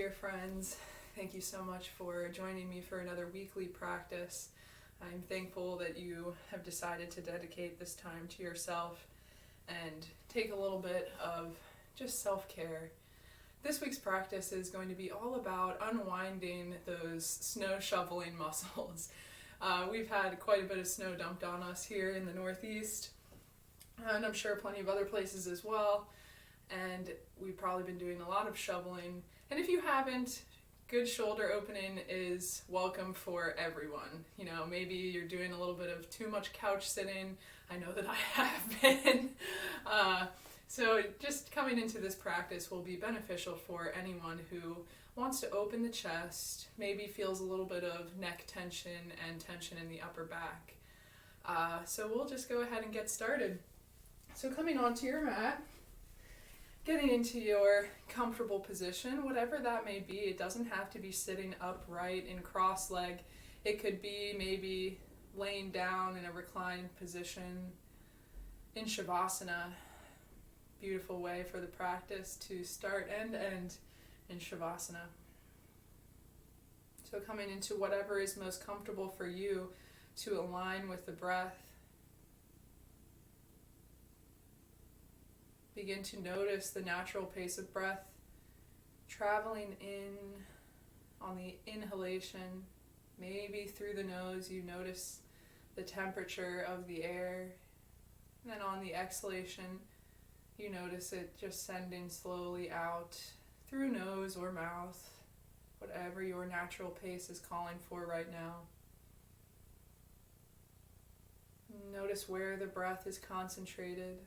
dear friends. Thank you so much for joining me for another weekly practice. I'm thankful that you have decided to dedicate this time to yourself and take a little bit of just self-care. This week's practice is going to be all about unwinding those snow shoveling muscles. We've had quite a bit of snow dumped on us here in the Northeast, and I'm sure plenty of other places as well. And we've probably been doing a lot of shoveling. And if you haven't, good shoulder opening is welcome for everyone. You know, maybe you're doing a little bit of too much couch sitting. I know that I have been. So just coming into this practice will be beneficial for anyone who wants to open the chest, maybe feels a little bit of neck tension and tension in the upper back. So we'll just go ahead and get started. So coming onto your mat, getting into your comfortable position, whatever that may be. It doesn't have to be sitting upright in cross leg. It could be maybe laying down in a reclined position in Shavasana. Beautiful way for the practice to start and end in Shavasana. So coming into whatever is most comfortable for you to align with the breath. Begin to notice the natural pace of breath traveling in on the inhalation. Maybe through the nose you notice the temperature of the air. And then on the exhalation you notice it just sending slowly out through nose or mouth, whatever your natural pace is calling for right now. Notice where the breath is concentrated.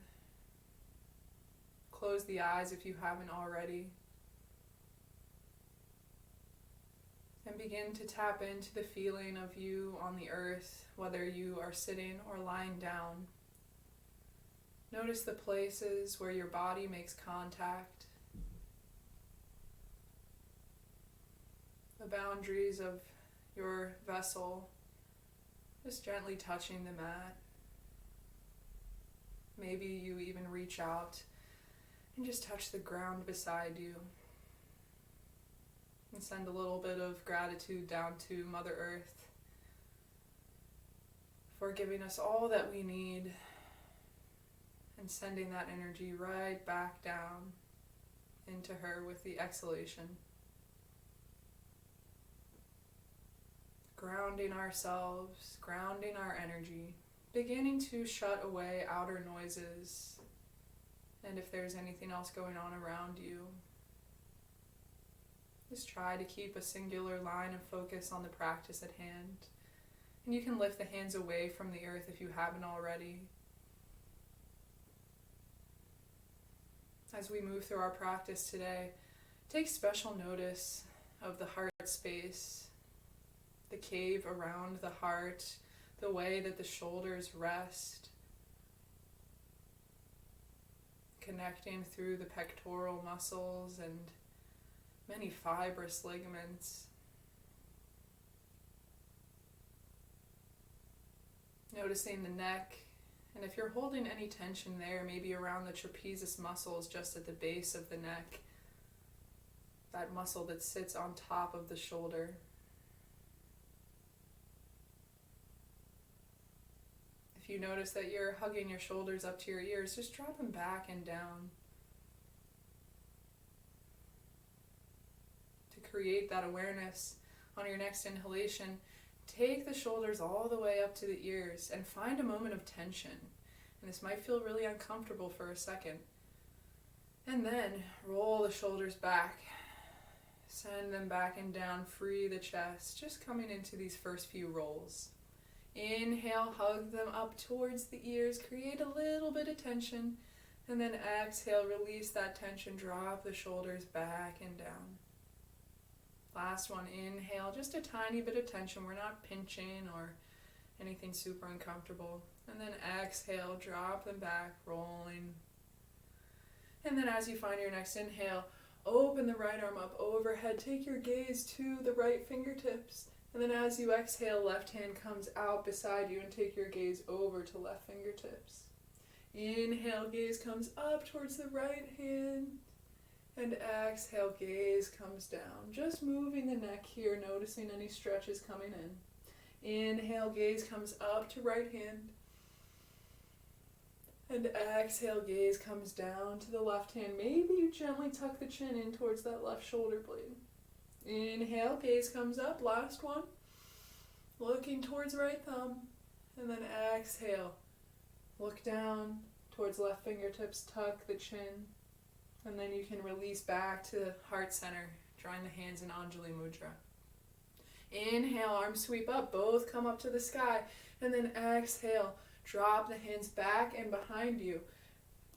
Close the eyes if you haven't already. And begin to tap into the feeling of you on the earth, whether you are sitting or lying down. Notice the places where your body makes contact. The boundaries of your vessel, just gently touching the mat. Maybe you even reach out and just touch the ground beside you. And send a little bit of gratitude down to Mother Earth for giving us all that we need and sending that energy right back down into her with the exhalation. Grounding ourselves, grounding our energy, beginning to shut away outer noises. And if there's anything else going on around you, just try to keep a singular line of focus on the practice at hand. And you can lift the hands away from the earth if you haven't already. As we move through our practice today, take special notice of the heart space, the cave around the heart, the way that the shoulders rest, connecting through the pectoral muscles and many fibrous ligaments. Noticing the neck, and if you're holding any tension there, maybe around the trapezius muscles just at the base of the neck, that muscle that sits on top of the shoulder. If you notice that you're hugging your shoulders up to your ears, just drop them back and down. To create that awareness on your next inhalation, take the shoulders all the way up to the ears and find a moment of tension. And this might feel really uncomfortable for a second. And then roll the shoulders back. Send them back and down, free the chest, just coming into these first few rolls. Inhale, hug them up towards the ears, create a little bit of tension, and then exhale, release that tension, drop the shoulders back and down. Last one, inhale, just a tiny bit of tension, we're not pinching or anything super uncomfortable. And then exhale, drop them back, rolling. And then as you find your next inhale, open the right arm up overhead, take your gaze to the right fingertips. And then as you exhale, left hand comes out beside you and take your gaze over to left fingertips. Inhale, gaze comes up towards the right hand. And exhale, gaze comes down. Just moving the neck here, noticing any stretches coming in. Inhale, gaze comes up to right hand. And exhale, gaze comes down to the left hand. Maybe you gently tuck the chin in towards that left shoulder blade. Inhale, gaze comes up. Last one. Looking towards right thumb. And then exhale. Look down towards left fingertips. Tuck the chin. And then you can release back to heart center, drawing the hands in anjali mudra. Inhale, arms sweep up. Both come up to the sky. And then exhale. Drop the hands back and behind you,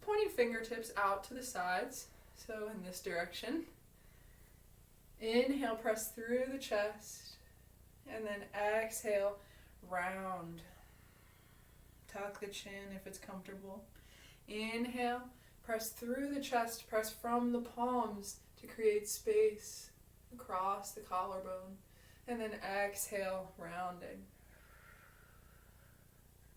pointing fingertips out to the sides, so in this direction. Inhale, press through the chest, and then exhale, round. Tuck the chin if it's comfortable. Inhale, press through the chest, press from the palms to create space across the collarbone, and then exhale, rounding.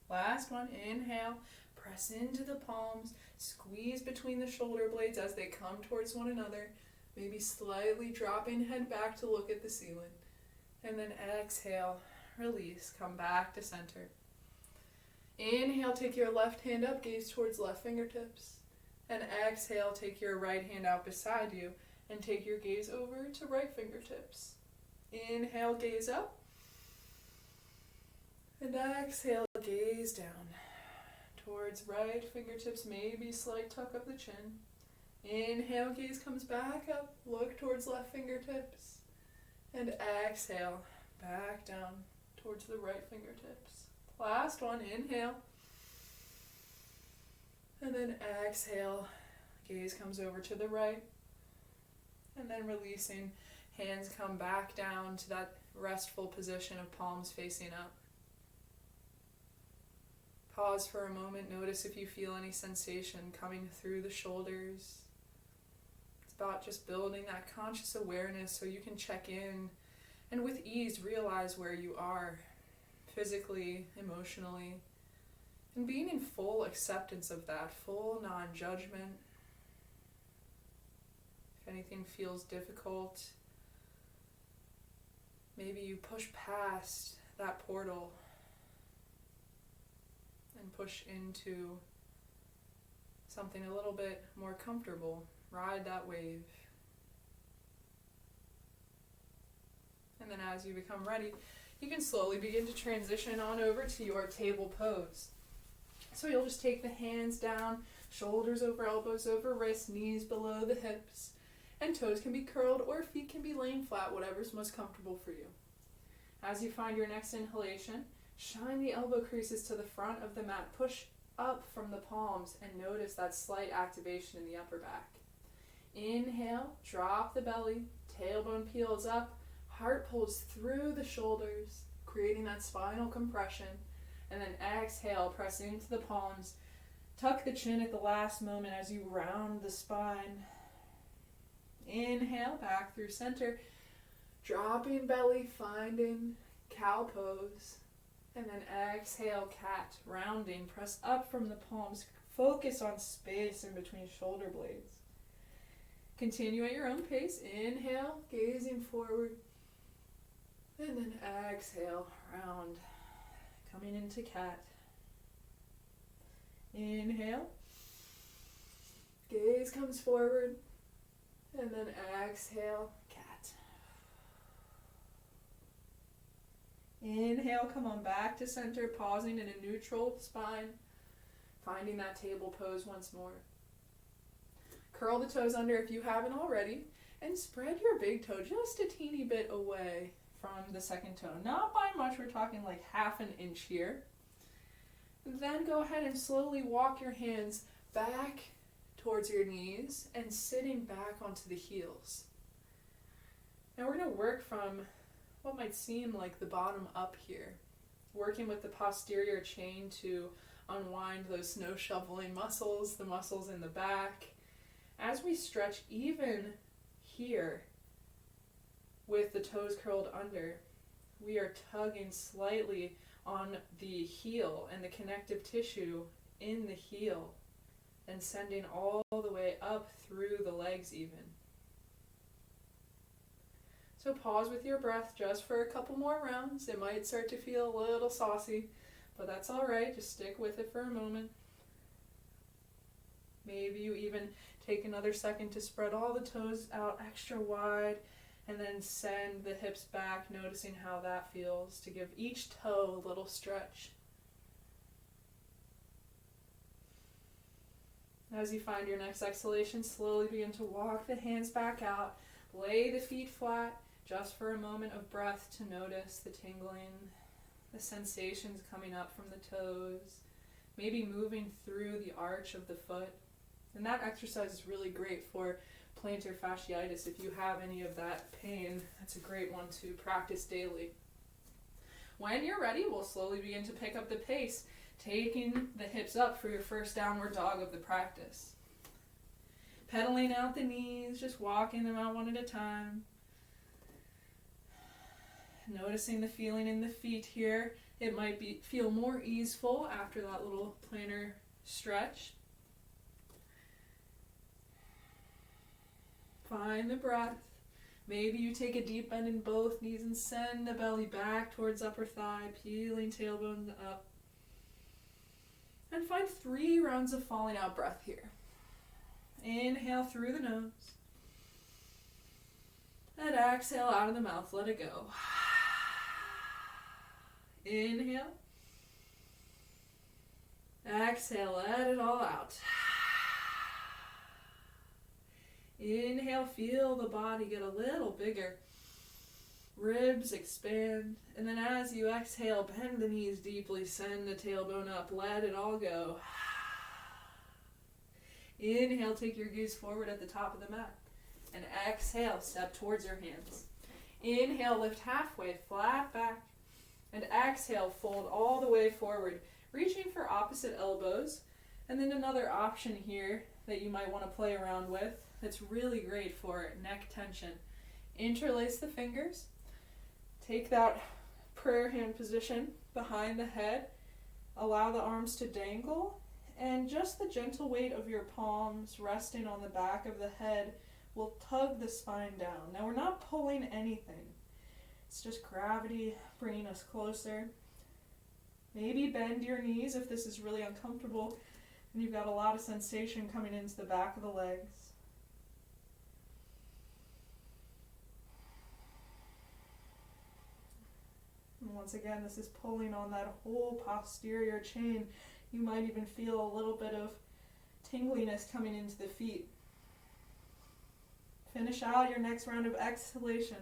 Last one, inhale, press into the palms, squeeze between the shoulder blades as they come towards one another, maybe slightly dropping head back to look at the ceiling. And then exhale, release, come back to center. Inhale, take your left hand up, gaze towards left fingertips. And exhale, take your right hand out beside you and take your gaze over to right fingertips. Inhale, gaze up. And exhale, gaze down towards right fingertips, maybe slight tuck of the chin. Inhale, gaze comes back up, look towards left fingertips. And exhale, back down towards the right fingertips. Last one, inhale. And then exhale, gaze comes over to the right. And then releasing, hands come back down to that restful position of palms facing up. Pause for a moment, notice if you feel any sensation coming through the shoulders. It's about just building that conscious awareness so you can check in and with ease realize where you are, physically, emotionally, and being in full acceptance of that, full non-judgment. If anything feels difficult, maybe you push past that portal and push into something a little bit more comfortable. Ride that wave. And then as you become ready, you can slowly begin to transition on over to your table pose. So you'll just take the hands down, shoulders over elbows over wrists, knees below the hips, and toes can be curled or feet can be laying flat, whatever's most comfortable for you. As you find your next inhalation, shine the elbow creases to the front of the mat. Push up from the palms and notice that slight activation in the upper back. Inhale, drop the belly, tailbone peels up, heart pulls through the shoulders, creating that spinal compression. And then exhale, press into the palms. Tuck the chin at the last moment as you round the spine. Inhale, back through center. Dropping belly, finding cow pose. And then exhale, cat, rounding. Press up from the palms. Focus on space in between shoulder blades. Continue at your own pace. Inhale, gazing forward. And then exhale, round. Coming into cat. Inhale. Gaze comes forward. And then exhale, cat. Inhale, come on back to center, pausing in a neutral spine. Finding that table pose once more. Curl the toes under if you haven't already. And spread your big toe just a teeny bit away from the second toe. Not by much, we're talking like half an inch here. Then go ahead and slowly walk your hands back towards your knees and sitting back onto the heels. Now we're going to work from what might seem like the bottom up here, working with the posterior chain to unwind those snow shoveling muscles, the muscles in the back. As we stretch even here with the toes curled under, we are tugging slightly on the heel and the connective tissue in the heel and sending all the way up through the leg legs even. So pause with your breath just for a couple more rounds. It might start to feel a little saucy, but that's all right. Just stick with it for a moment. Maybe you even take another second to spread all the toes out extra wide and then send the hips back, noticing how that feels, to give each toe a little stretch. As you find your next exhalation, slowly begin to walk the hands back out. Lay the feet flat, just for a moment of breath to notice the tingling, the sensations coming up from the toes, maybe moving through the arch of the foot. And that exercise is really great for plantar fasciitis. If you have any of that pain, that's a great one to practice daily. When you're ready, we'll slowly begin to pick up the pace, taking the hips up for your first downward dog of the practice. Pedaling out the knees, just walking them out one at a time. Noticing the feeling in the feet here. It might feel more easeful after that little plantar stretch. Find the breath. Maybe you take a deep bend in both knees and send the belly back towards upper thigh, peeling tailbone up. And find 3 rounds of falling out breath here. Inhale through the nose. And exhale out of the mouth, let it go. Inhale. Exhale, let it all out. Inhale, feel the body get a little bigger. Ribs expand. And then as you exhale, bend the knees deeply, send the tailbone up, let it all go. Inhale, take your gaze forward at the top of the mat. And exhale, step towards your hands. Inhale, lift halfway, flat back. And exhale, fold all the way forward, reaching for opposite elbows. And then another option here that you might want to play around with that's really great for neck tension. Interlace the fingers. Take that prayer hand position behind the head. Allow the arms to dangle. And just the gentle weight of your palms resting on the back of the head will tug the spine down. Now we're not pulling anything. It's just gravity bringing us closer. Maybe bend your knees if this is really uncomfortable and you've got a lot of sensation coming into the back of the legs. And once again, this is pulling on that whole posterior chain. You might even feel a little bit of tingliness coming into the feet. Finish out your next round of exhalation.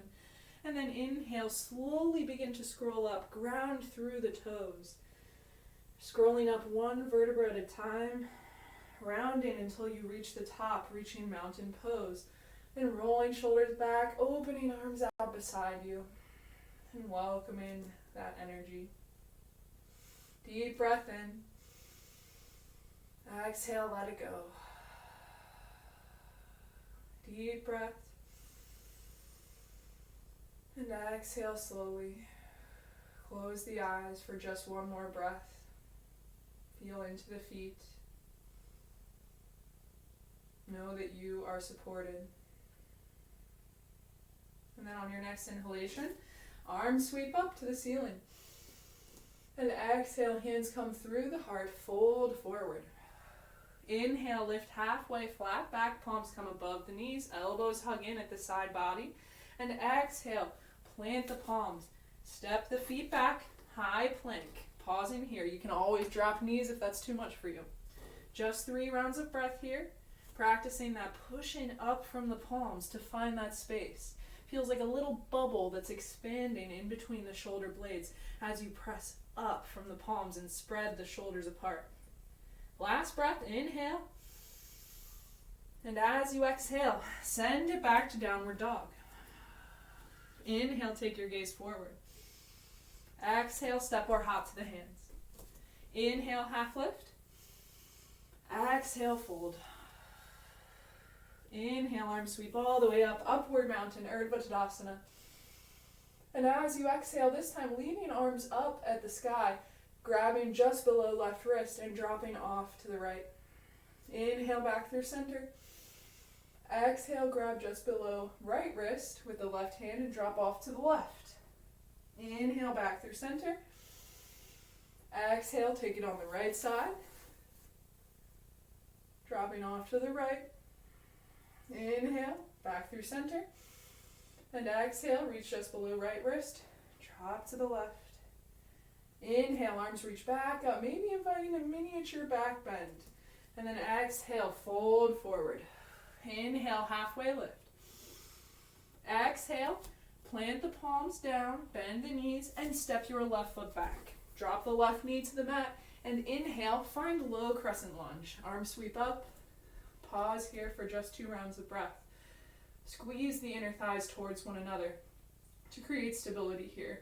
And then inhale, slowly begin to scroll up, ground through the toes. Scrolling up 1 vertebra at a time, rounding until you reach the top, reaching mountain pose. Then rolling shoulders back, opening arms out beside you, and welcoming that energy. Deep breath in. Exhale, let it go. Deep breath. And exhale slowly. Close the eyes for just 1 more breath. Feel into the feet. Know that you are supported. And then on your next inhalation, arms sweep up to the ceiling. And exhale, hands come through the heart, fold forward. Inhale, lift halfway, flat back, palms come above the knees, elbows hug in at the side body. And exhale, plant the palms. Step the feet back, high plank. Pausing here. You can always drop knees if that's too much for you. Just 3 rounds of breath here. Practicing that pushing up from the palms to find that space. Feels like a little bubble that's expanding in between the shoulder blades as you press up from the palms and spread the shoulders apart. Last breath, inhale. And as you exhale, send it back to downward dog. Inhale, take your gaze forward. Exhale, step or hop to the hands. Inhale, half lift. Exhale, fold. Inhale, arms sweep all the way up, upward mountain, Urdhva Tadasana. And as you exhale, this time leaning arms up at the sky, grabbing just below left wrist and dropping off to the right. Inhale back through center. Exhale, grab just below right wrist with the left hand and drop off to the left. Inhale, back through center. Exhale, take it on the right side. Dropping off to the right. Inhale, back through center. And exhale, reach just below right wrist. Drop to the left. Inhale, arms reach back up, maybe inviting a miniature back bend. And then exhale, fold forward. Inhale, halfway lift. Exhale, plant the palms down, bend the knees, and step your left foot back. Drop the left knee to the mat, and inhale, find low crescent lunge. Arms sweep up. Pause here for just 2 rounds of breath. Squeeze the inner thighs towards one another to create stability here.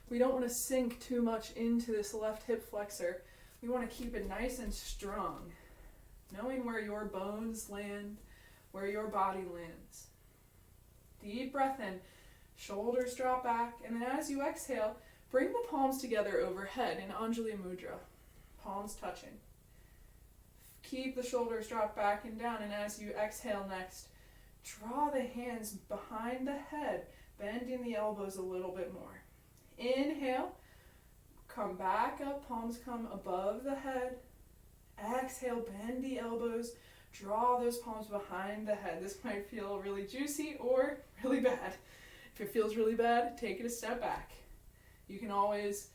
We don't want to sink too much into this left hip flexor. We want to keep it nice and strong, knowing where your bones land, where your body lands. Deep breath in, shoulders drop back, and then as you exhale, bring the palms together overhead in anjali mudra, palms touching. Keep the shoulders drop back and down, and as you exhale next, draw the hands behind the head, bending the elbows a little bit more. Inhale, come back up, palms come above the head. Exhale, bend the elbows, draw those palms behind the head. This might feel really juicy or really bad. If it feels really bad, take it a step back. You can always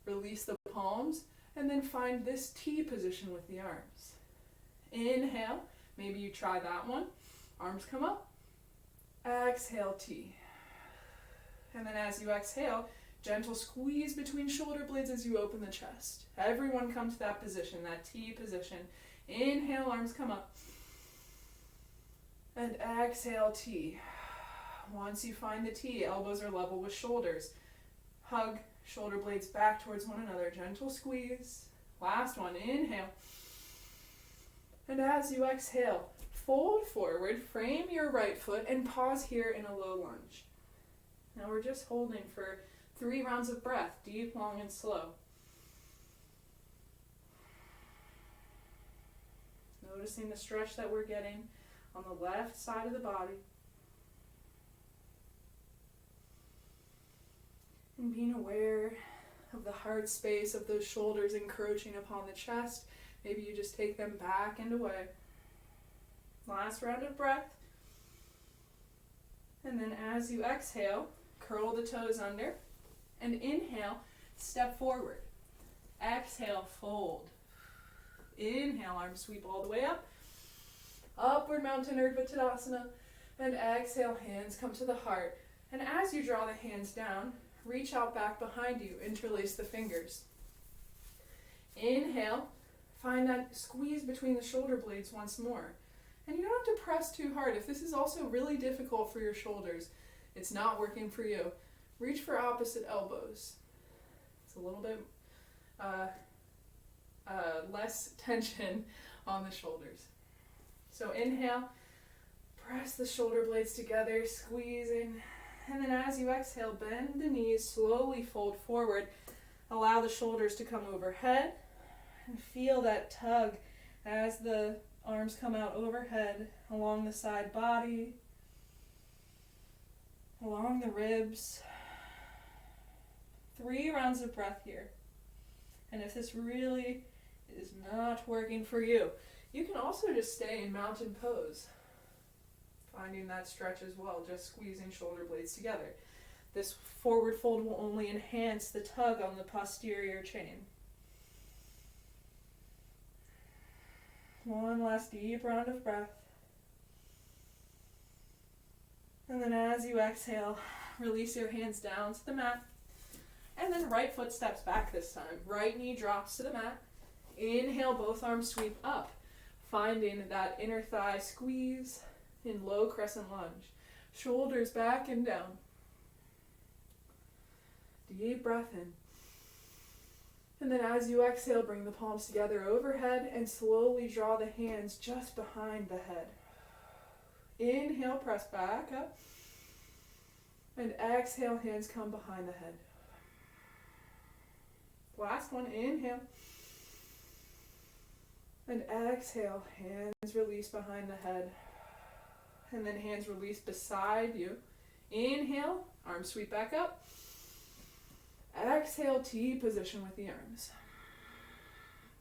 release the palms and then find this T position with the arms. Inhale, maybe you try that one. Arms come up. Exhale, T. And then as you exhale, gentle squeeze between shoulder blades as you open the chest. Everyone come to that position, that T position. Inhale, arms come up. And exhale, T. Once you find the T, elbows are level with shoulders. Hug shoulder blades back towards one another. Gentle squeeze. Last one, inhale. And as you exhale, fold forward, frame your right foot, and pause here in a low lunge. Now we're just holding for 3 rounds of breath, deep, long, and slow. Noticing the stretch that we're getting on the left side of the body. And being aware of the heart space of those shoulders encroaching upon the chest. Maybe you just take them back and away. Last round of breath. And then as you exhale, curl the toes under. And inhale, step forward. Exhale, fold. Inhale, arms sweep all the way up. Upward mountain Urdhva Tadasana. And exhale, hands come to the heart. And as you draw the hands down, reach out back behind you. Interlace the fingers. Inhale, find that squeeze between the shoulder blades once more. And you don't have to press too hard. If this is also really difficult for your shoulders, it's not working for you, reach for opposite elbows. It's a little bit less tension on the shoulders. So inhale, press the shoulder blades together, squeezing. And then as you exhale, bend the knees, slowly fold forward. Allow the shoulders to come overhead. And feel that tug as the arms come out overhead, along the side body, along the ribs. 3 rounds of breath here. And if this really is not working for you, you can also just stay in mountain pose, finding that stretch as well, just squeezing shoulder blades together. This forward fold will only enhance the tug on the posterior chain. 1 last deep round of breath. And then as you exhale, release your hands down to the mat. And then right foot steps back this time. Right knee drops to the mat. Inhale, both arms sweep up, finding that inner thigh squeeze in low crescent lunge. Shoulders back and down. Deep breath in. And then as you exhale, bring the palms together overhead and slowly draw the hands just behind the head. Inhale, press back up. And exhale, hands come behind the head. Last one, inhale. And exhale, hands release behind the head. And then hands release beside you. Inhale, arms sweep back up. Exhale, T position with the arms.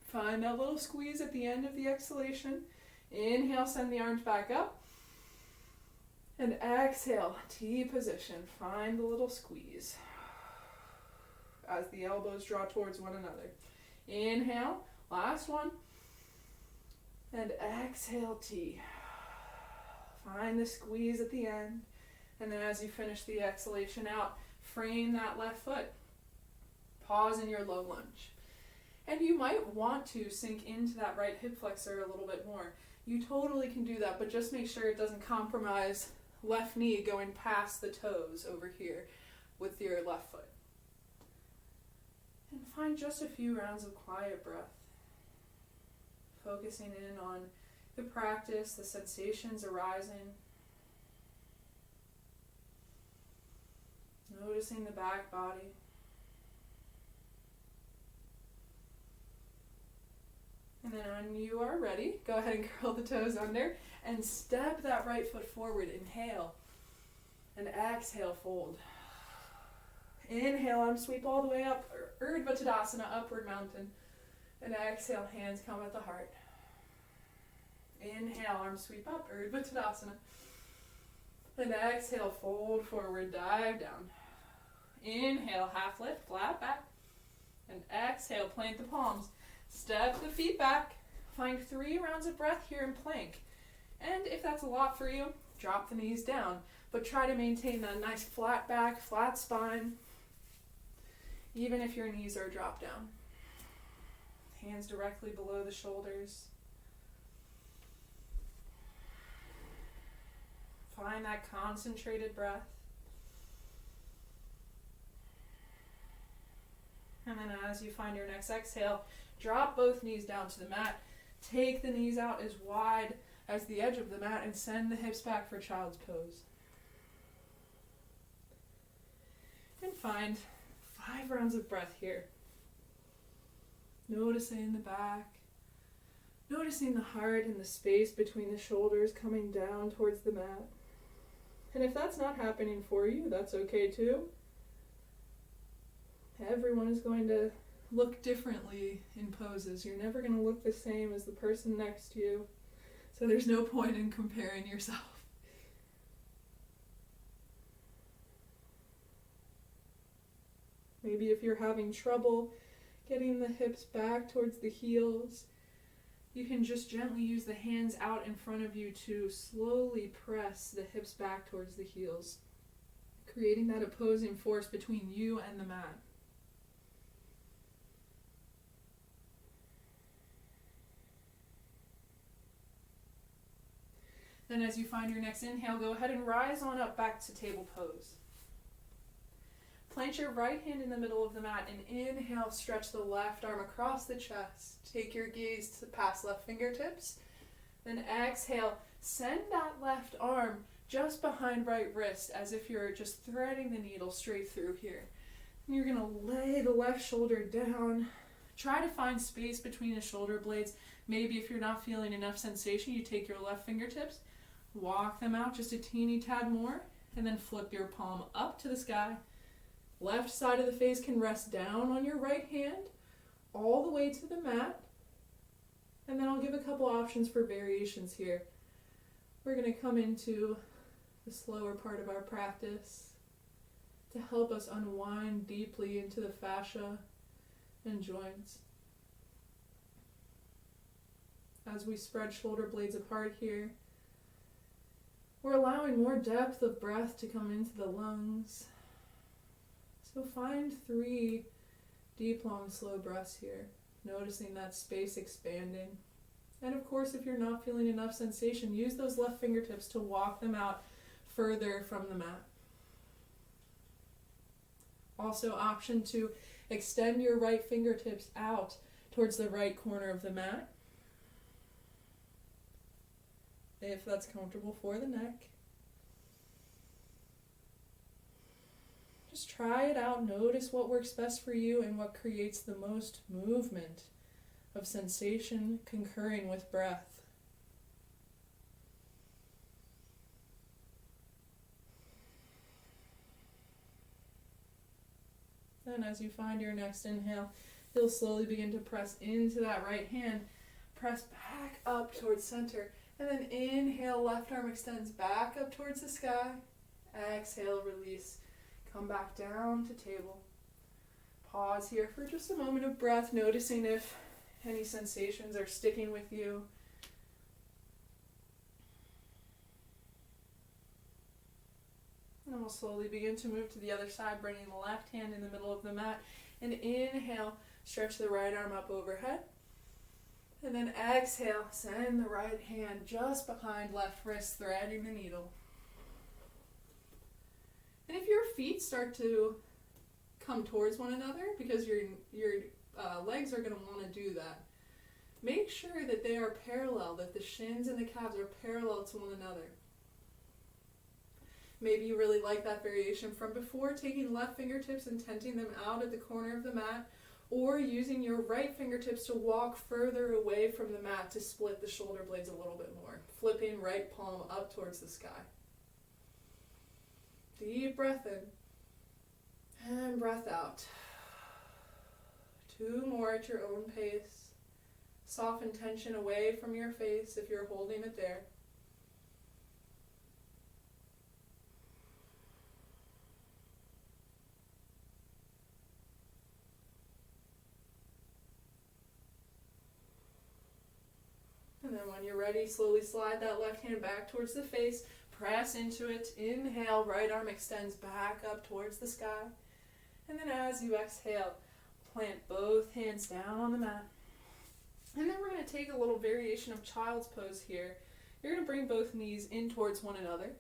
Find that little squeeze at the end of the exhalation. Inhale, send the arms back up. And exhale, T position. Find the little squeeze as the elbows draw towards one another. Inhale, last one. And exhale, T. Find the squeeze at the end. And then as you finish the exhalation out, frame that left foot. Pause in your low lunge. And you might want to sink into that right hip flexor a little bit more. You totally can do that, but just make sure it doesn't compromise left knee going past the toes over here with your left foot. And find just a few rounds of quiet breath. Focusing in on the practice, the sensations arising. Noticing the back body. And then when you are ready, go ahead and curl the toes under and step that right foot forward. Inhale. And exhale, fold. Inhale, arm sweep all the way up. Urdhva Tadasana, upward mountain. And exhale, hands come at the heart. Inhale, arm sweep up, Urdhva Tadasana. And exhale, fold forward, dive down. Inhale, half lift, flat back. And exhale, plant the palms. Step the feet back. Find 3 rounds of breath here in plank. And if that's a lot for you, drop the knees down. But try to maintain that nice flat back, flat spine, even if your knees are dropped down. Hands directly below the shoulders. Find that concentrated breath. And then as you find your next exhale, drop both knees down to the mat. Take the knees out as wide as the edge of the mat and send the hips back for child's pose. And find 5 rounds of breath here. Noticing the back. Noticing the heart and the space between the shoulders coming down towards the mat. And if that's not happening for you, that's okay too. Everyone is going to look differently in poses. You're never going to look the same as the person next to you. So there's no point in comparing yourself. Maybe if you're having trouble getting the hips back towards the heels, you can just gently use the hands out in front of you to slowly press the hips back towards the heels, creating that opposing force between you and the mat. Then as you find your next inhale, go ahead and rise on up back to table pose. Plant your right hand in the middle of the mat and inhale, stretch the left arm across the chest. Take your gaze to past left fingertips. Then exhale, send that left arm just behind right wrist as if you're just threading the needle straight through here. And you're going to lay the left shoulder down. Try to find space between the shoulder blades. Maybe if you're not feeling enough sensation, you take your left fingertips, walk them out just a teeny tad more, and then flip your palm up to the sky. Left side of the face can rest down on your right hand, all the way to the mat. And then I'll give a couple options for variations here. We're going to come into the slower part of our practice to help us unwind deeply into the fascia and joints. As we spread shoulder blades apart here, we're allowing more depth of breath to come into the lungs. So find 3 deep, long, slow breaths here, noticing that space expanding. And of course, if you're not feeling enough sensation, use those left fingertips to walk them out further from the mat. Also, option to extend your right fingertips out towards the right corner of the mat, if that's comfortable for the neck. Just try it out. Notice what works best for you and what creates the most movement of sensation concurring with breath. And as you find your next inhale, you'll slowly begin to press into that right hand. Press back up towards center. And then inhale, left arm extends back up towards the sky. Exhale, release. Come back down to table. Pause here for just a moment of breath, noticing if any sensations are sticking with you. And we'll slowly begin to move to the other side, bringing the left hand in the middle of the mat. And inhale, stretch the right arm up overhead. And then exhale, send the right hand just behind left wrist, threading the needle. And if your feet start to come towards one another, because your legs are going to want to do that, make sure that they are parallel, that the shins and the calves are parallel to one another. Maybe you really like that variation from before, taking left fingertips and tenting them out at the corner of the mat, or using your right fingertips to walk further away from the mat to split the shoulder blades a little bit more, flipping right palm up towards the sky. Deep breath in and breath out. 2 more at your own pace. Soften tension away from your face if you're holding it there. And then when you're ready, slowly slide that left hand back towards the face. Press into it. Inhale, right arm extends back up towards the sky. And then as you exhale, plant both hands down on the mat. And then we're going to take a little variation of child's pose here. You're going to bring both knees in towards one another.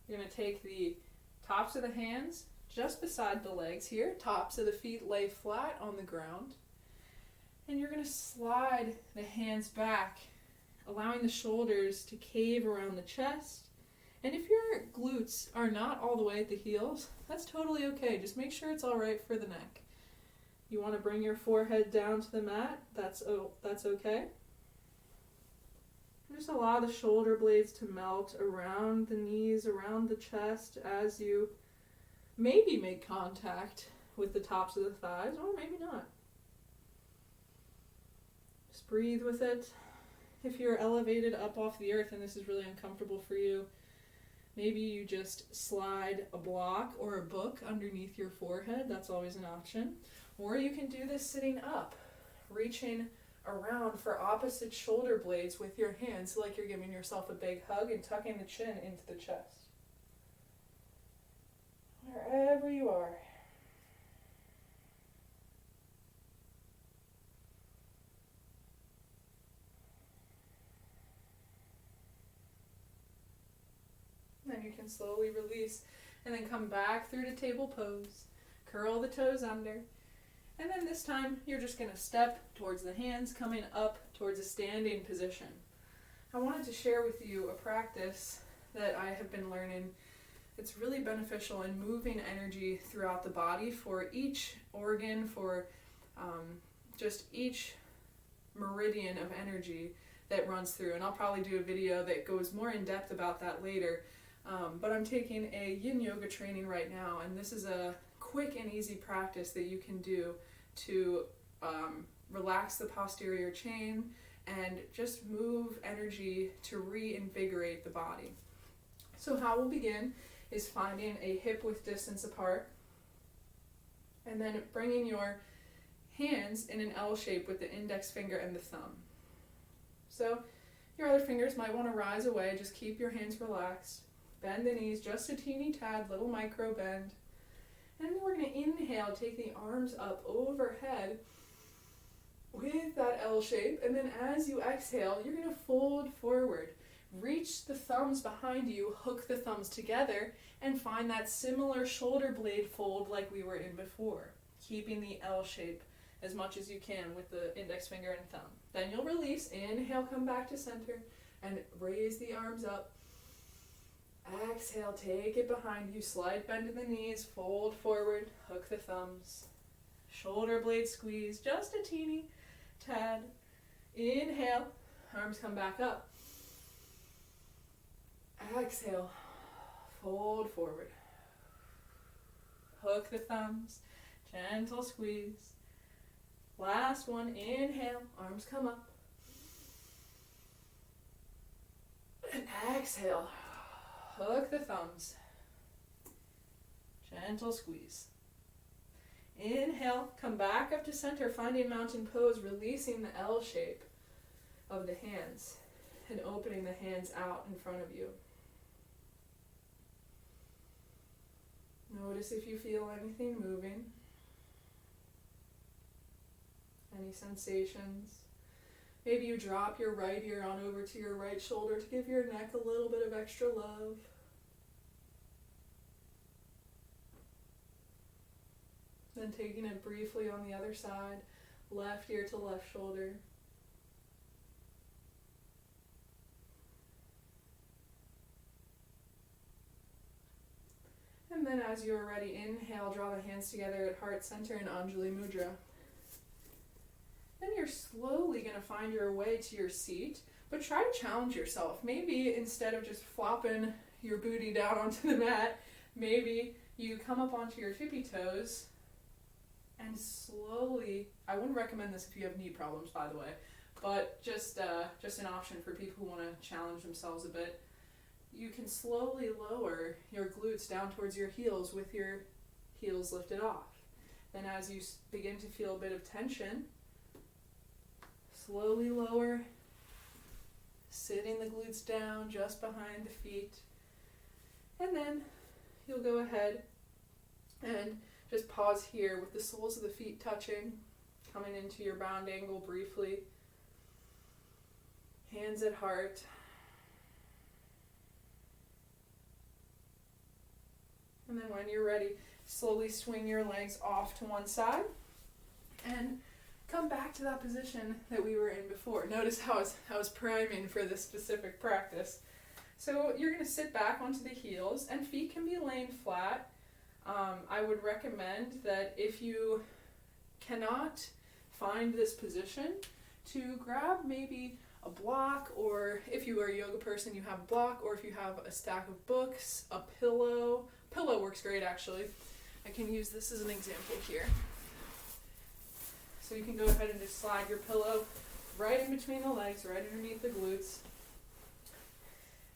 You're going to take the tops of the hands just beside the legs here. Tops of the feet lay flat on the ground. And you're going to slide the hands back, allowing the shoulders to cave around the chest. And if your glutes are not all the way at the heels, that's totally okay. Just make sure it's all right for the neck. You want to bring your forehead down to the mat, that's okay. Just allow the shoulder blades to melt around the knees, around the chest as you maybe make contact with the tops of the thighs, or maybe not. Just breathe with it. If you're elevated up off the earth and this is really uncomfortable for you, maybe you just slide a block or a book underneath your forehead. That's always an option. Or you can do this sitting up, reaching around for opposite shoulder blades with your hands, like you're giving yourself a big hug and tucking the chin into the chest. Wherever you are. Then you can slowly release and then come back through to table pose. Curl the toes under. And then this time you're just going to step towards the hands, coming up towards a standing position. I wanted to share with you a practice that I have been learning. It's really beneficial in moving energy throughout the body for each organ, for just each meridian of energy that runs through. And I'll probably do a video that goes more in depth about that later. But I'm taking a yin yoga training right now, and this is a quick and easy practice that you can do to relax the posterior chain and just move energy to reinvigorate the body. So how we'll begin is finding a hip width distance apart, and then bringing your hands in an L shape with the index finger and the thumb. So your other fingers might want to rise away, just keep your hands relaxed. Bend the knees just a teeny tad, little micro bend. And then we're going to inhale, take the arms up overhead with that L shape. And then as you exhale, you're going to fold forward. Reach the thumbs behind you, hook the thumbs together, and find that similar shoulder blade fold like we were in before, keeping the L shape as much as you can with the index finger and thumb. Then you'll release, inhale, come back to center, and raise the arms up. Exhale, take it behind you, slight bend in the knees, fold forward, hook the thumbs, shoulder blade squeeze, just a teeny tad. Inhale, arms come back up. Exhale, fold forward, hook the thumbs, Gentle squeeze. Last one, inhale, arms come up. And exhale, hook the thumbs. Gentle squeeze. Inhale, come back up to center, finding mountain pose, releasing the L shape of the hands and opening the hands out in front of you. Notice if you feel anything moving, any sensations. Maybe you drop your right ear on over to your right shoulder to give your neck a little bit of extra love. Then taking it briefly on the other side, left ear to left shoulder. And then as you're ready, inhale, draw the hands together at heart center in Anjali mudra. Then you're slowly going to find your way to your seat, but try to challenge yourself. Maybe instead of just flopping your booty down onto the mat, maybe you come up onto your tippy toes and slowly, I wouldn't recommend this if you have knee problems, by the way, but just an option for people who want to challenge themselves a bit. You can slowly lower your glutes down towards your heels with your heels lifted off. Then as you begin to feel a bit of tension, slowly lower, sitting the glutes down just behind the feet. And then you'll go ahead and just pause here with the soles of the feet touching, coming into your bound angle briefly. Hands at heart. And then when you're ready, slowly swing your legs off to one side and come back to that position that we were in before. Notice how I was priming for this specific practice. So you're going to sit back onto the heels and feet can be laying flat. I would recommend that if you cannot find this position, to grab maybe a block, or if you are a yoga person, you have a block, or if you have a stack of books, a pillow. Pillow works great actually. I can use this as an example here. So you can go ahead and just slide your pillow right in between the legs, right underneath the glutes.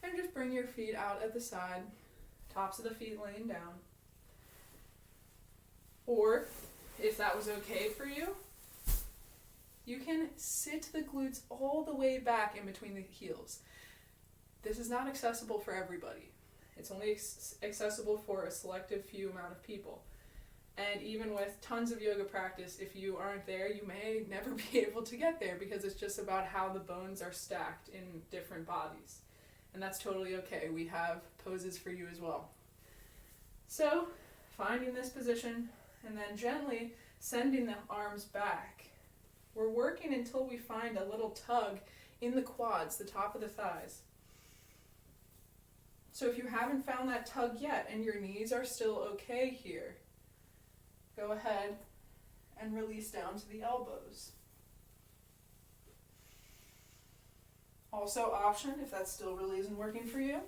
And just bring your feet out at the side, tops of the feet laying down. Or, if that was okay for you, you can sit the glutes all the way back in between the heels. This is not accessible for everybody. It's only accessible for a selective few amount of people. And even with tons of yoga practice, if you aren't there, you may never be able to get there because it's just about how the bones are stacked in different bodies. And that's totally okay. We have poses for you as well. So, finding this position and then gently sending the arms back. We're working until we find a little tug in the quads, the top of the thighs. So if you haven't found that tug yet and your knees are still okay here, go ahead and release down to the elbows. Also option, if that still really isn't working for you,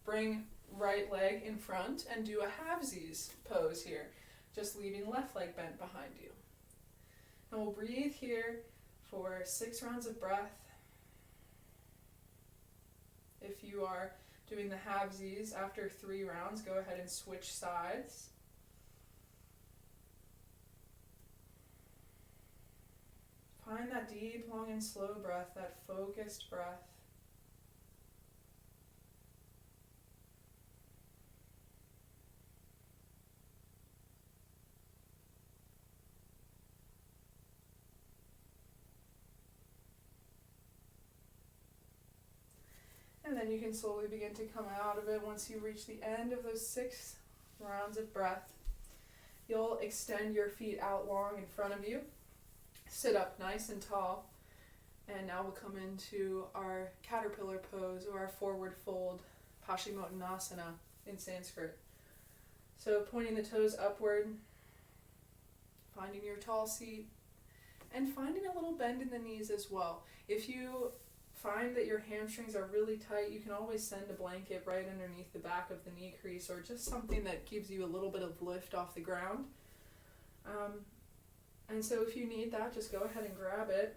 bring right leg in front and do a halvesies pose here, just leaving left leg bent behind you. And we'll breathe here for 6 rounds of breath. If you are doing the halvesies after 3 rounds, go ahead and switch sides. Find that deep, long, and slow breath, that focused breath. And then you can slowly begin to come out of it once you reach the end of those 6 rounds of breath. You'll extend your feet out long in front of you. Sit up nice and tall. And now we'll come into our caterpillar pose or our forward fold, Paschimottanasana in Sanskrit. So pointing the toes upward, finding your tall seat, and finding a little bend in the knees as well. If you find that your hamstrings are really tight, you can always send a blanket right underneath the back of the knee crease, or just something that gives you a little bit of lift off the ground. And so if you need that, just go ahead and grab it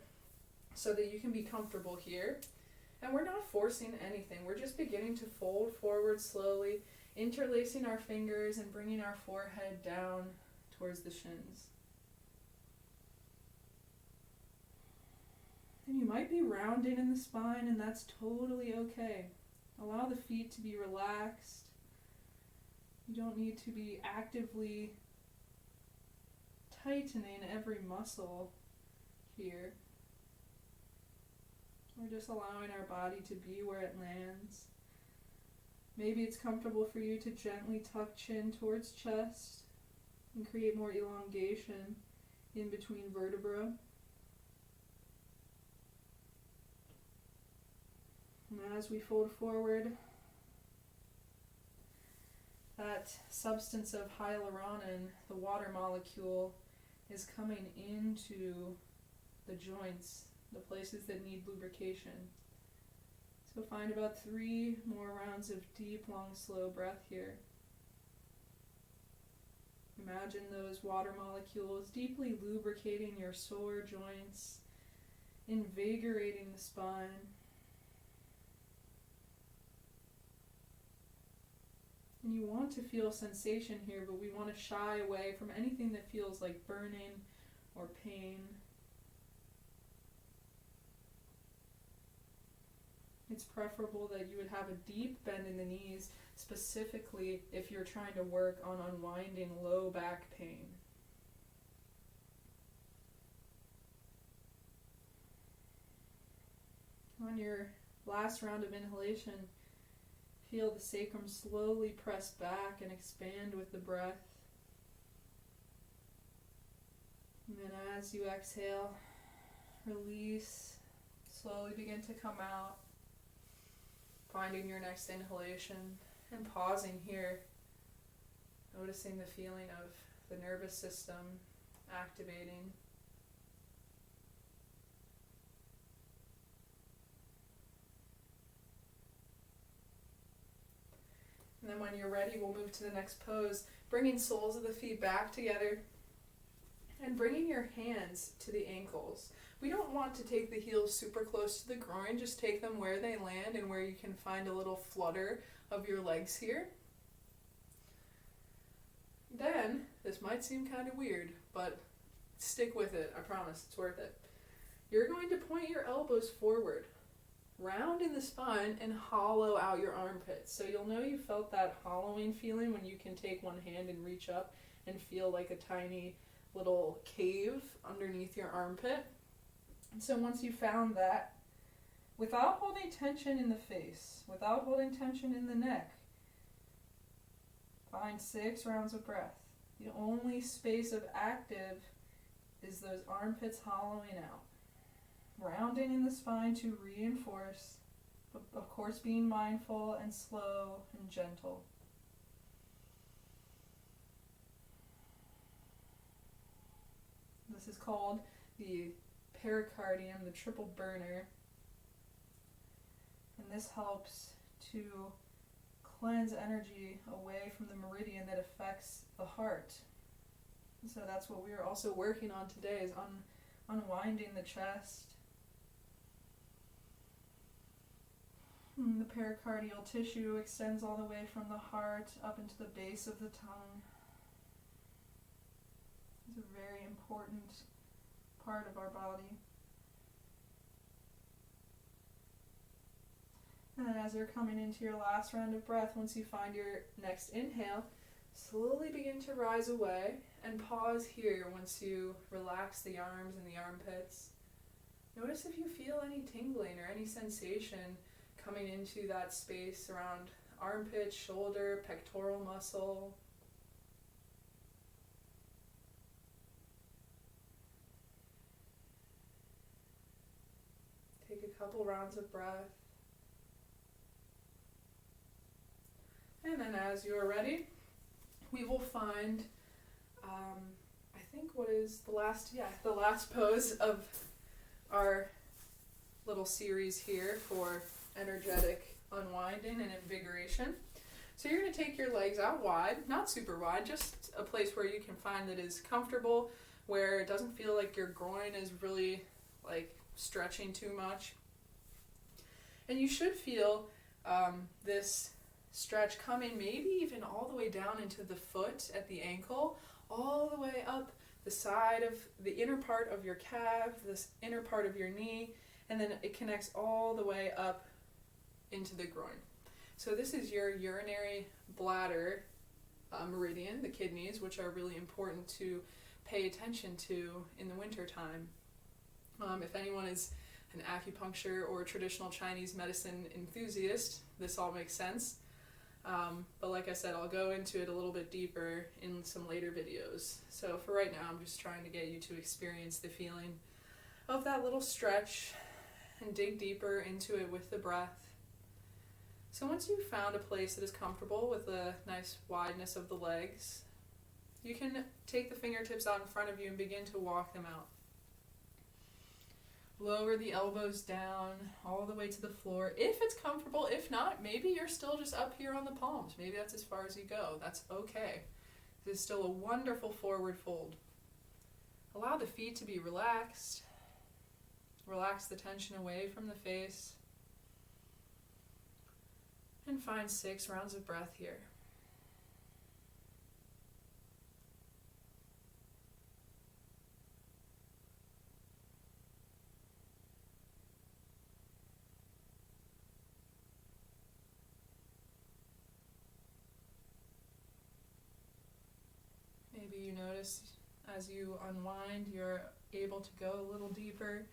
so that you can be comfortable here. And we're not forcing anything. We're just beginning to fold forward slowly, interlacing our fingers and bringing our forehead down towards the shins. And you might be rounding in the spine, and that's totally okay. Allow the feet to be relaxed. You don't need to be actively tightening every muscle here. We're just allowing our body to be where it lands. Maybe it's comfortable for you to gently tuck chin towards chest and create more elongation in between vertebrae. And as we fold forward, that substance of hyaluronan, the water molecule, is coming into the joints, the places that need lubrication. So find about 3 more rounds of deep, long, slow breath here. Imagine those water molecules deeply lubricating your sore joints, invigorating the spine. And you want to feel sensation here, but we want to shy away from anything that feels like burning or pain. It's preferable that you would have a deep bend in the knees, specifically if you're trying to work on unwinding low back pain. On your last round of inhalation, feel the sacrum slowly press back and expand with the breath. And then as you exhale, release, slowly begin to come out, finding your next inhalation and pausing here, noticing the feeling of the nervous system activating. And then when you're ready, we'll move to the next pose, bringing soles of the feet back together and bringing your hands to the ankles. We don't want to take the heels super close to the groin, just take them where they land and where you can find a little flutter of your legs here. Then, this might seem kind of weird, but stick with it, I promise, it's worth it. You're going to point your elbows forward, round in the spine, and hollow out your armpits. So you'll know you felt that hollowing feeling when you can take one hand and reach up and feel like a tiny little cave underneath your armpit. And so once you found that, without holding tension in the face, without holding tension in the neck, find 6 rounds of breath. The only space of active is those armpits hollowing out. Rounding in the spine to reinforce, but of course being mindful and slow and gentle. This is called the pericardium, the triple burner. And this helps to cleanse energy away from the meridian that affects the heart. And so that's what we are also working on today, is unwinding the chest. And the pericardial tissue extends all the way from the heart up into the base of the tongue. It's a very important part of our body. And as you're coming into your last round of breath, once you find your next inhale, slowly begin to rise away and pause here once you relax the arms and the armpits. Notice if you feel any tingling or any sensation coming into that space around armpit, shoulder, pectoral muscle. Take a couple rounds of breath. And then as you're ready, we will find, I think what is the last pose of our little series here for energetic unwinding and invigoration. So you're going to take your legs out wide, not super wide, just a place where you can find that is comfortable, where it doesn't feel like your groin is really like stretching too much. And you should feel this stretch coming maybe even all the way down into the foot at the ankle, all the way up the side of the inner part of your calf, this inner part of your knee, and then it connects all the way up into the groin. So this is your urinary bladder meridian, the kidneys, which are really important to pay attention to in the winter time. If anyone is an acupuncture or traditional Chinese medicine enthusiast, this all makes sense. But like I said, I'll go into it a little bit deeper in some later videos. So for right now, I'm just trying to get you to experience the feeling of that little stretch and dig deeper into it with the breath. So once you've found a place that is comfortable with a nice wideness of the legs, you can take the fingertips out in front of you and begin to walk them out. Lower the elbows down all the way to the floor if it's comfortable. If not, maybe you're still just up here on the palms. Maybe that's as far as you go. That's okay. This is still a wonderful forward fold. Allow the feet to be relaxed. Relax the tension away from the face. And find 6 rounds of breath here. Maybe you notice as you unwind, you're able to go a little deeper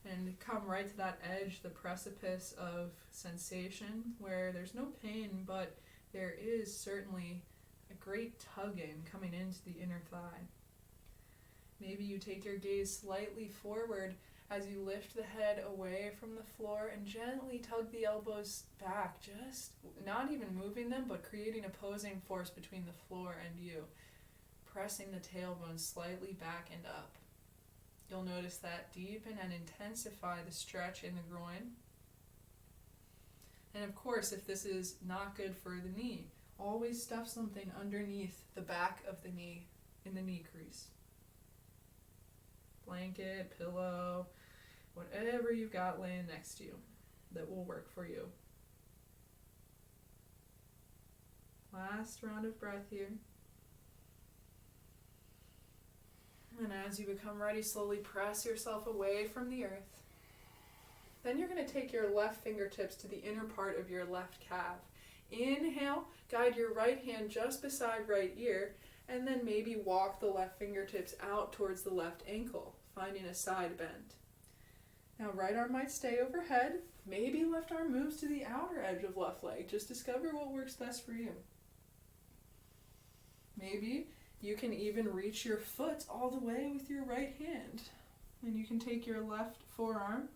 and come right to that edge, the precipice of sensation, where there's no pain, but there is certainly a great tugging coming into the inner thigh. Maybe you take your gaze slightly forward as you lift the head away from the floor and gently tug the elbows back, just not even moving them, but creating opposing force between the floor and you, pressing the tailbone slightly back and up. You'll notice that deepen and intensify the stretch in the groin. And of course, if this is not good for the knee, always stuff something underneath the back of the knee in the knee crease. Blanket, pillow, whatever you've got laying next to you that will work for you. Last round of breath here. And as you become ready, slowly press yourself away from the earth. Then you're going to take your left fingertips to the inner part of your left calf. Inhale, guide your right hand just beside right ear, and then maybe walk the left fingertips out towards the left ankle, finding a side bend. Now right arm might stay overhead. Maybe left arm moves to the outer edge of left leg. Just discover what works best for you. Maybe you can even reach your foot all the way with your right hand. And you can take your left forearm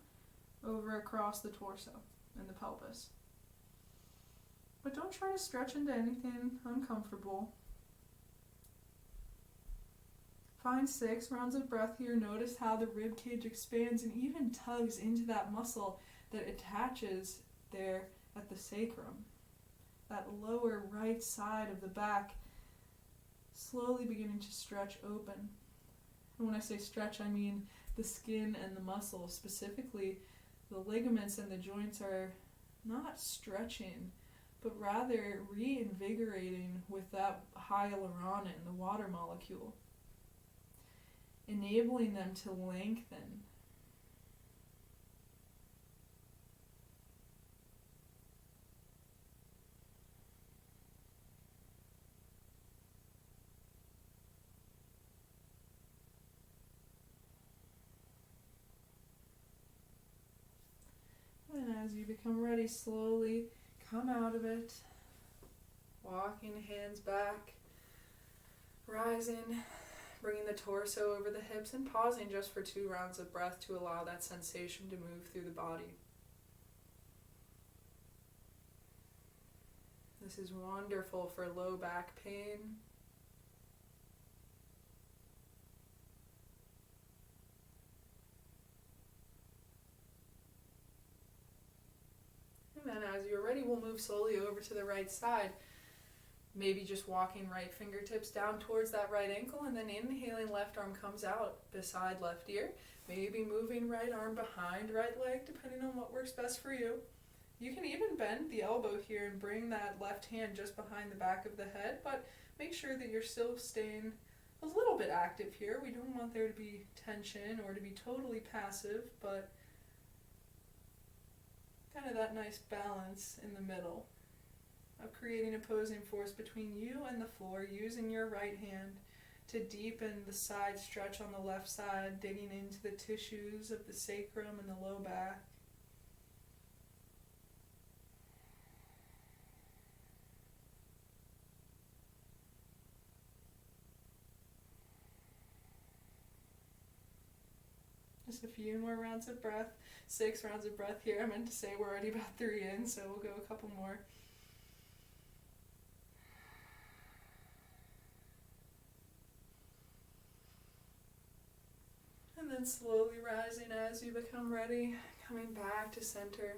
over across the torso and the pelvis. But don't try to stretch into anything uncomfortable. Find 6 rounds of breath here. Notice how the rib cage expands and even tugs into that muscle that attaches there at the sacrum. That lower right side of the back slowly beginning to stretch open. And when I say stretch, I mean the skin and the muscle. Specifically, the ligaments and the joints are not stretching, but rather reinvigorating with that hyaluronan, the water molecule, enabling them to lengthen. And as you become ready, slowly come out of it, walking hands back, rising, bringing the torso over the hips and pausing just for 2 rounds of breath to allow that sensation to move through the body. This is wonderful for low back pain. we'll move slowly over to the right side. Maybe just walking right fingertips down towards that right ankle, and then inhaling, left arm comes out beside left ear. Maybe moving right arm behind right leg, depending on what works best for you. You can even bend the elbow here and bring that left hand just behind the back of the head, but make sure that you're still staying a little bit active here. We don't want there to be tension or to be totally passive, but kind of that nice balance in the middle of creating opposing force between you and the floor, using your right hand to deepen the side stretch on the left side, digging into the tissues of the sacrum and the low back. Just a few more rounds of breath. 6 rounds of breath here. I meant to say we're already about 3 in, so we'll go a couple more. And then slowly rising as you become ready, coming back to center.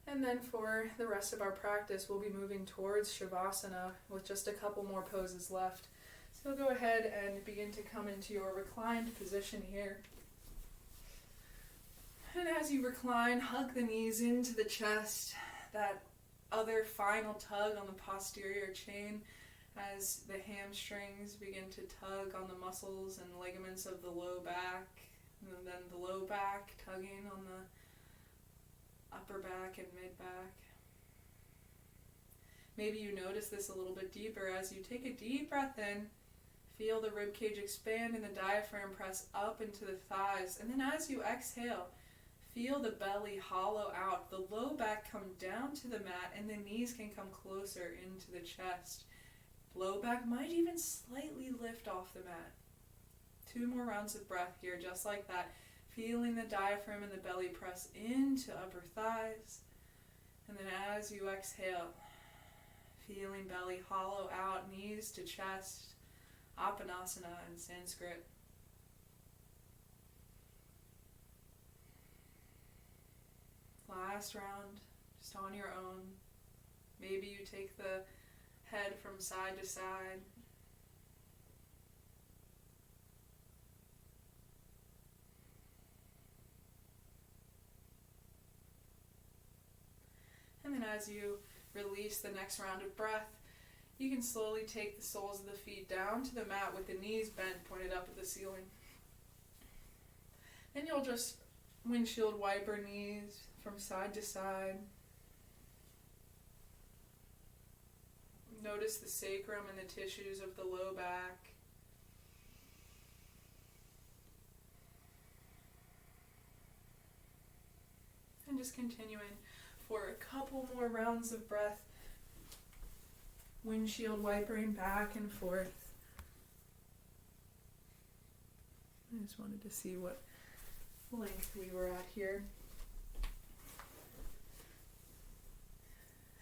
And then for the rest of our practice, we'll be moving towards Shavasana with just a couple more poses left. So go ahead and begin to come into your reclined position here. And as you recline, hug the knees into the chest, that other final tug on the posterior chain as the hamstrings begin to tug on the muscles and ligaments of the low back, and then the low back tugging on the upper back and mid back. Maybe you notice this a little bit deeper as you take a deep breath in. Feel the ribcage expand and the diaphragm press up into the thighs. And then as you exhale, feel the belly hollow out, the low back come down to the mat, and the knees can come closer into the chest. Low back might even slightly lift off the mat. 2 more rounds of breath here, just like that. Feeling the diaphragm and the belly press into upper thighs. And then as you exhale, feeling belly hollow out, knees to chest. Apanasana in Sanskrit. Last round, just on your own. Maybe you take the head from side to side. And then as you release the next round of breath, you can slowly take the soles of the feet down to the mat with the knees bent, pointed up at the ceiling. And you'll just windshield wiper knees from side to side. Notice the sacrum and the tissues of the low back. And just continuing for a couple more rounds of breath. Windshield wipering back and forth. I just wanted to see what length we were at here.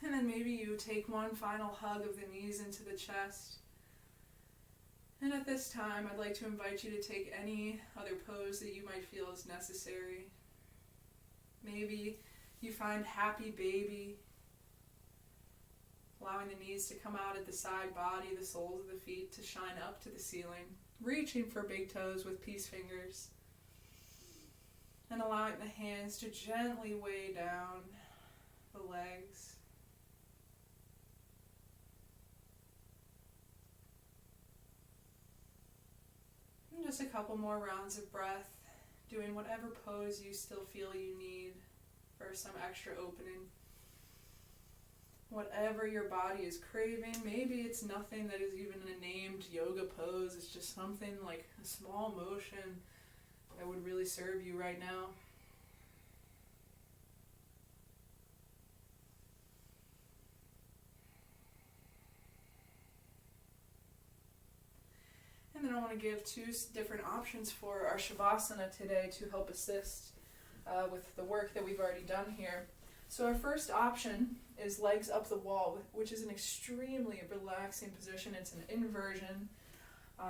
And then maybe you take one final hug of the knees into the chest. And at this time, I'd like to invite you to take any other pose that you might feel is necessary. Maybe you find happy baby, allowing the knees to come out at the side body, the soles of the feet to shine up to the ceiling, reaching for big toes with peace fingers, and allowing the hands to gently weigh down the legs. And just a couple more rounds of breath, doing whatever pose you still feel you need for some extra opening. Whatever your body is craving, maybe it's nothing that is even a named yoga pose, it's just something like a small motion that would really serve you right now. And then I want to give 2 different options for our Shavasana today to help assist with the work that we've already done here. So our first option is legs up the wall, which is an extremely relaxing position. It's an inversion.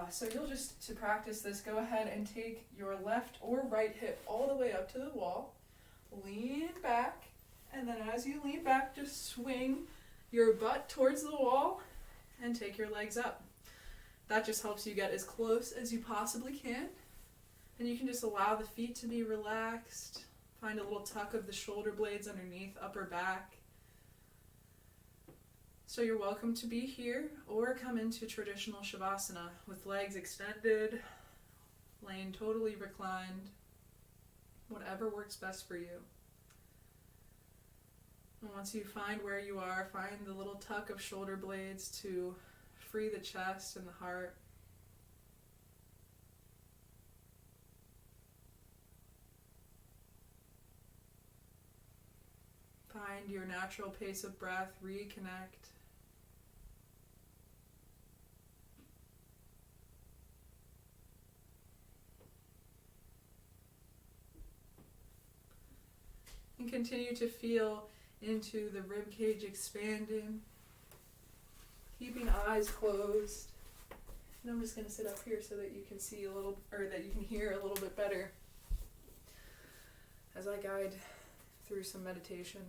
So you'll just, to practice this, go ahead and take your left or right hip all the way up to the wall. Lean back And then as you lean back, just swing your butt towards the wall and take your legs up. That just helps you get as close as you possibly can. And you can just allow the feet to be relaxed. Find a little tuck of the shoulder blades underneath upper back. So you're welcome to be here or come into traditional Shavasana with legs extended, laying totally reclined, whatever works best for you. And once you find where you are, find the little tuck of shoulder blades to free the chest and the heart. Find your natural pace of breath, reconnect. And continue to feel into the rib cage expanding, keeping eyes closed. And I'm just going to sit up here so that you can see a little, or that you can hear a little bit better as I guide through some meditation.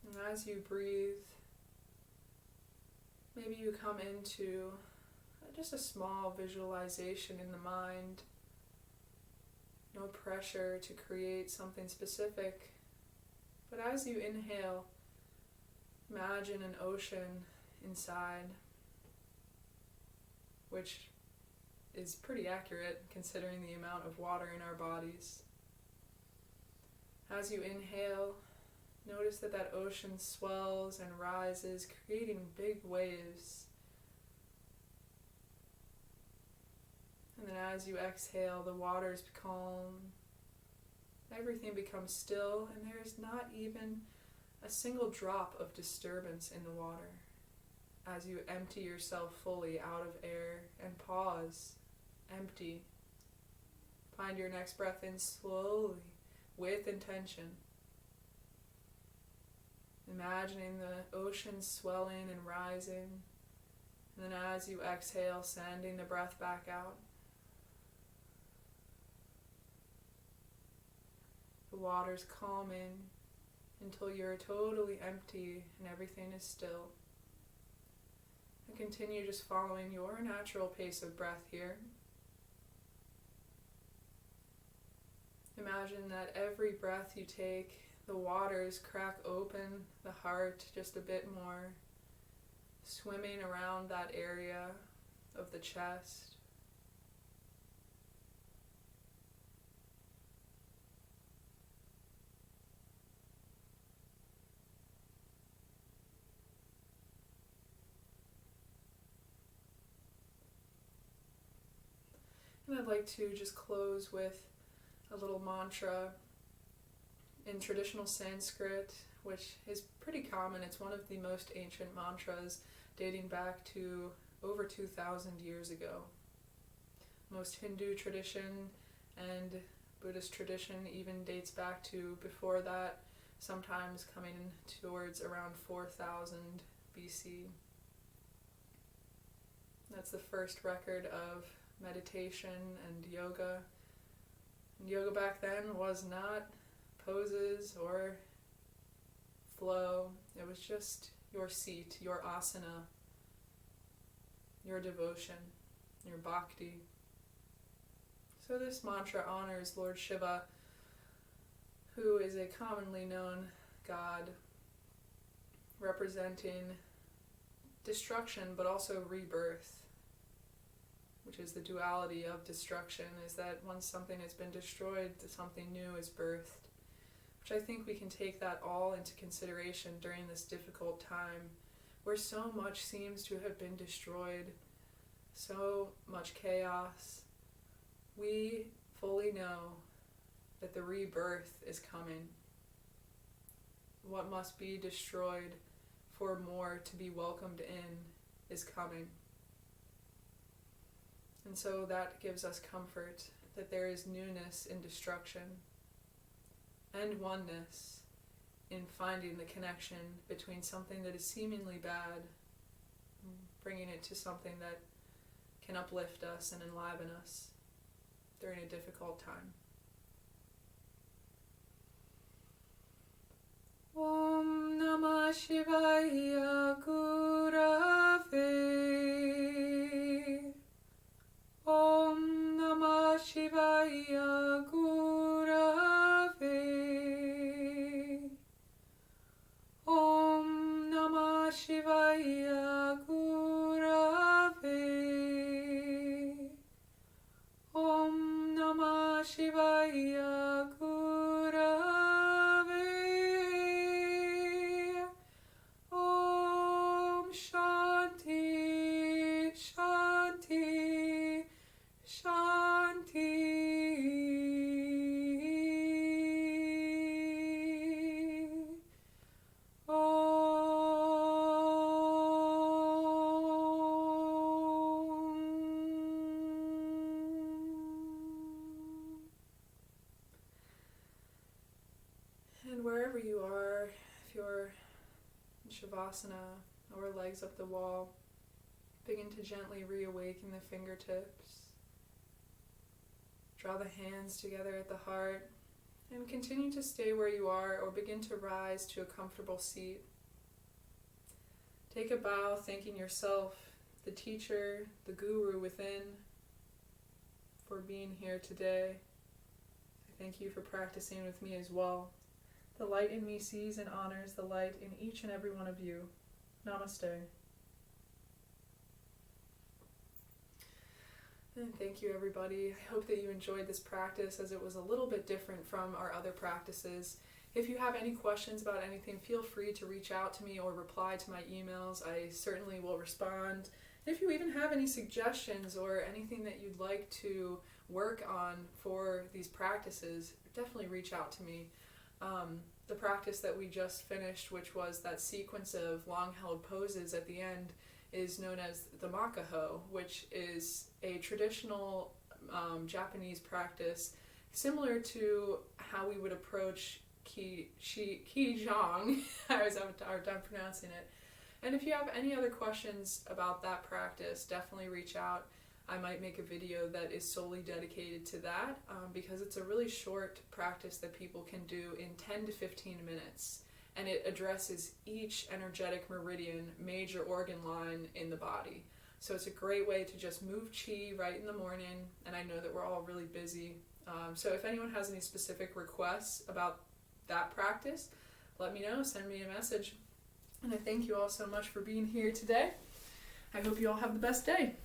And as you breathe, maybe you come into just a small visualization in the mind. No pressure to create something specific. But as you inhale, imagine an ocean inside, which is pretty accurate considering the amount of water in our bodies. As you inhale, notice that that ocean swells and rises, creating big waves. And then as you exhale, the waters calm, everything becomes still, and there's not even a single drop of disturbance in the water. As you empty yourself fully out of air and pause, empty. Find your next breath in slowly, with intention. Imagining the ocean swelling and rising, and then as you exhale, sending the breath back out. The water's calming until you're totally empty and everything is still. And continue just following your natural pace of breath here. Imagine that every breath you take, the waters crack open the heart just a bit more, swimming around that area of the chest. And I'd like to just close with a little mantra in traditional Sanskrit, which is pretty common. It's one of the most ancient mantras dating back to over 2,000 years ago. Most Hindu tradition and Buddhist tradition even dates back to before that, sometimes coming towards around 4,000 BC. That's the first record of meditation and yoga. And yoga back then was not poses or flow. It was just your seat, your asana, your devotion, your bhakti. So this mantra honors Lord Shiva, who is a commonly known god representing destruction but also rebirth, which is the duality of destruction, is that once something has been destroyed, something new is birthed. Which I think we can take that all into consideration during this difficult time where so much seems to have been destroyed, so much chaos. We fully know that the rebirth is coming. What must be destroyed for more to be welcomed in is coming. And so that gives us comfort that there is newness in destruction and oneness in finding the connection between something that is seemingly bad, bringing it to something that can uplift us and enliven us during a difficult time. Om Namah Shivaya Gurave. Om Namah Shivaya Gurave. Om Namah Shivaya Gurave. Om Namah Shivaya Gurave. Om Shanti, Shanti, Shanti. And wherever you are, if you're in Shavasana or legs up the wall, begin to gently reawaken the fingertips. Draw the hands together at the heart and continue to stay where you are or begin to rise to a comfortable seat. Take a bow, thanking yourself, the teacher, the guru within, for being here today. I thank you for practicing with me as well. The light in me sees and honors the light in each and every one of you. Namaste. And thank you, everybody. I hope that you enjoyed this practice, as it was a little bit different from our other practices. If you have any questions about anything, feel free to reach out to me or reply to my emails. I certainly will respond. If you even have any suggestions or anything that you'd like to work on for these practices, definitely reach out to me. The practice that we just finished, which was that sequence of long-held poses at the end, is known as the Makko Ho, which is a traditional Japanese practice similar to how we would approach Qigong. I always have a hard time pronouncing it. And if you have any other questions about that practice, definitely reach out. I might make a video that is solely dedicated to that because it's a really short practice that people can do in 10 to 15 minutes. And it addresses each energetic meridian, major organ line in the body. So it's a great way to just move chi right in the morning, and I know that we're all really busy. So if anyone has any specific requests about that practice, let me know, send me a message. And I thank you all so much for being here today. I hope you all have the best day.